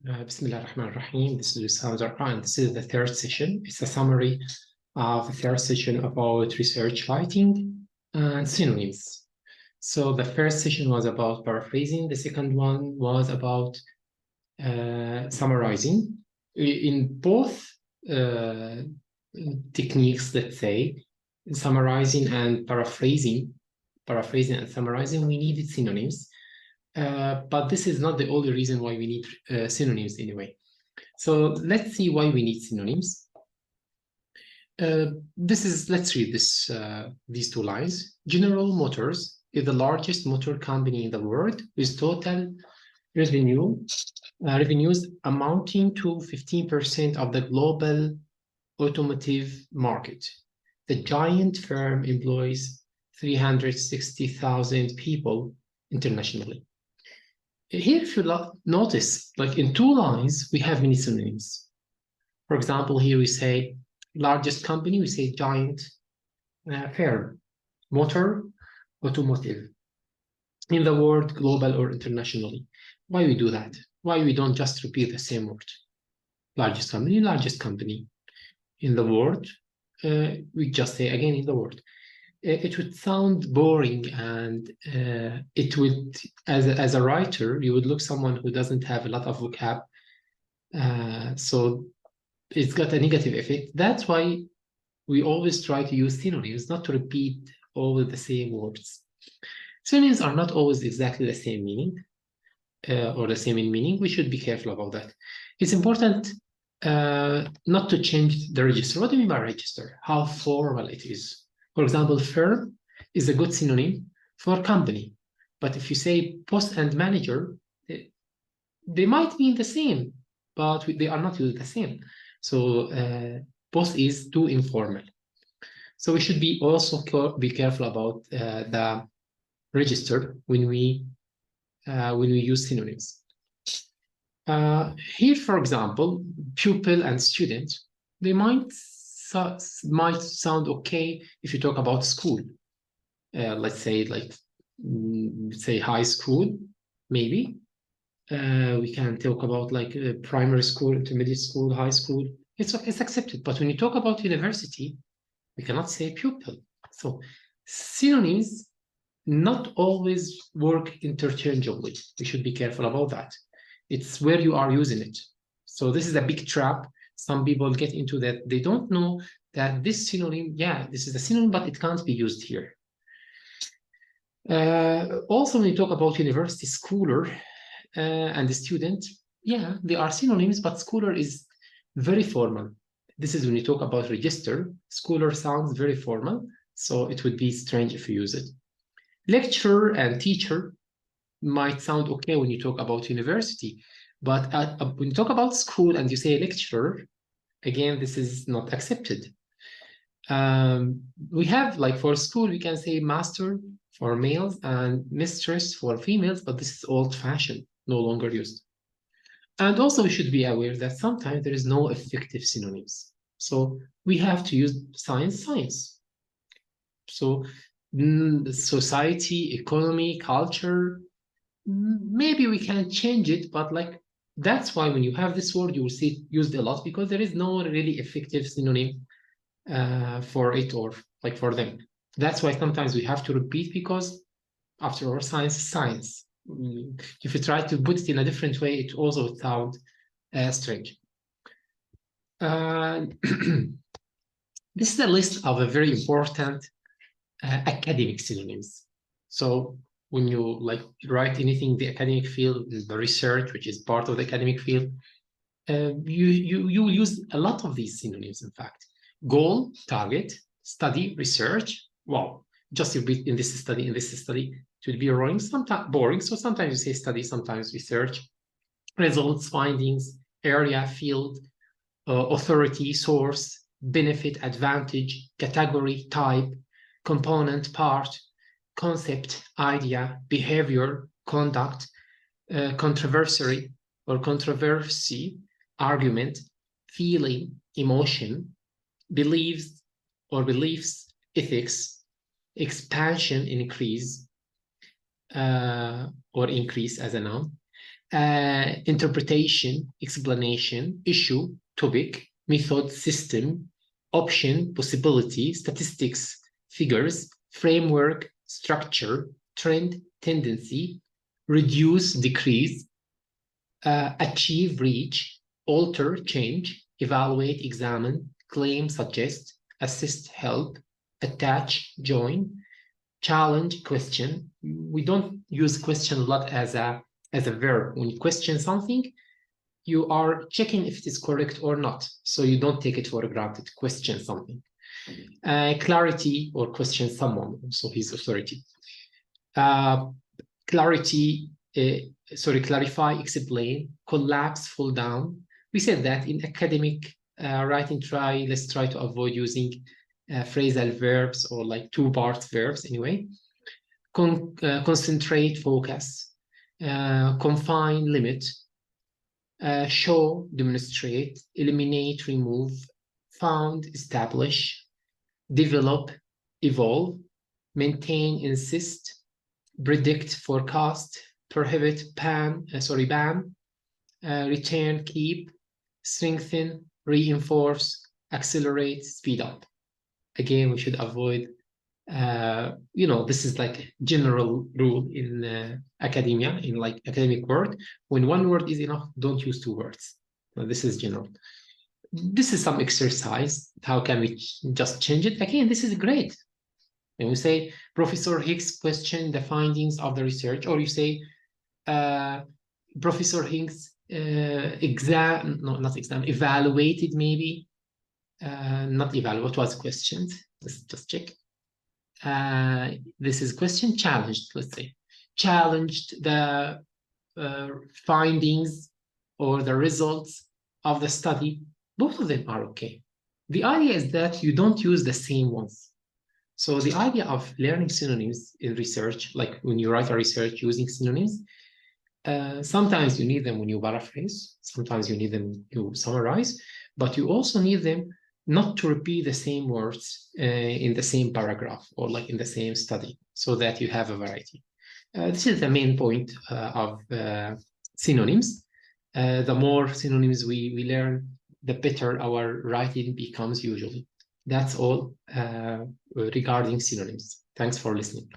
Bismillah ar-Rahman ar-Rahim. This is Usama and this is the third session. It's a summary of the third session about research writing and synonyms. So the first session was about paraphrasing. The second one was about summarizing. In both techniques, let's say, summarizing and paraphrasing and summarizing, we needed synonyms. But this is not the only reason why we need synonyms anyway. So let's see why we need synonyms. Let's read these two lines. General Motors is the largest motor company in the world with total revenues amounting to 15% of the global automotive market. The giant firm employs 360,000 people internationally. Here, if you notice, like in two lines, we have many synonyms. For example, here we say largest company, we say giant firm, motor, automotive. In the word global or internationally. Why we do that? Why we don't just repeat the same word? Largest company. In the word, we just say again in the word. It would sound boring, and it would, as a writer, you would look someone who doesn't have a lot of vocab. So it's got a negative effect. That's why we always try to use synonyms, not to repeat all the same words. Synonyms are not always exactly the same meaning or the same in meaning. We should be careful about that. It's important not to change the register. What do you mean by register? How formal it is. For example, firm is a good synonym for company. But if you say post and manager, they might mean the same, but they are not used the same. So post is too informal. So we should be also be careful about the register when we use synonyms. Here, for example, pupil and student, they might sound okay if you talk about school. Let's say say high school, maybe. We can talk about like primary school, intermediate school, high school. It's accepted. But when you talk about university, we cannot say pupil. So synonyms not always work interchangeably. We should be careful about that. It's where you are using it. So this is a big trap. Some people get into that. They don't know that this synonym, yeah, this is a synonym, but it can't be used here. Also, when you talk about university, schooler and the student, yeah, they are synonyms, but schooler is very formal. This is when you talk about register. Schooler sounds very formal, so it would be strange if you use it. Lecturer and teacher might sound okay when you talk about university, but when you talk about school and you say lecturer, again, this is not accepted. We have, like for school, we can say master for males and mistress for females, but this is old-fashioned, no longer used. And also we should be aware that sometimes there is no effective synonyms. So we have to use science. So society, economy, culture, maybe we can change it, but like that's why when you have this word, you will see it used a lot because there is no really effective synonym for it or like for them. That's why sometimes we have to repeat because after all, science is science. If you try to put it in a different way, it also sounds strange. This is a list of a very important academic synonyms. So when you like write anything in the academic field, the research, which is part of the academic field, you will use a lot of these synonyms, in fact. Goal, target, study, research. Wow, just repeat in this study, it would be boring, sometimes boring. So sometimes you say study, sometimes research. Results, findings, area, field, authority, source, benefit, advantage, category, type, component, part, concept, idea, behavior, conduct, controversy, argument, feeling, emotion, beliefs, ethics, expansion, increase, or increase as a noun, interpretation, explanation, issue, topic, method, system, option, possibility, statistics, figures, framework, structure, trend, tendency, reduce, decrease, achieve, reach, alter, change, evaluate, examine, claim, suggest, assist, help, attach, join, challenge, question. We don't use question a lot as a verb. When you question something, you are checking if it is correct or not. So you don't take it for granted. Question something. Clarity or question someone, so his authority. Clarity, clarify, explain, collapse, fall down. We said that in academic writing, let's try to avoid using phrasal verbs or like two-part verbs anyway. Concentrate, focus, confine, limit, show, demonstrate, eliminate, remove, found, establish, develop, evolve, maintain, insist, predict, forecast, prohibit, ban, return, keep, strengthen, reinforce, accelerate, speed up. Again, we should avoid, this is like general rule in academia, in like academic word. When one word is enough, don't use two words. This is general. This is some exercise. How can we just change it? Again, this is great. When we say Professor Higgs questioned the findings of the research, or you say Professor Higgs evaluated maybe, not evaluate, what was questioned? Let's just check. This is question, challenged, let's say. Challenged the findings or the results of the study. Both of them are okay. The idea is that you don't use the same ones. So the idea of learning synonyms in research, like when you write a research using synonyms, sometimes you need them when you paraphrase, sometimes you need them to summarize, but you also need them not to repeat the same words in the same paragraph or like in the same study, so that you have a variety. This is the main point of synonyms. The more synonyms we learn, the better our writing becomes usually. That's all regarding synonyms. Thanks for listening.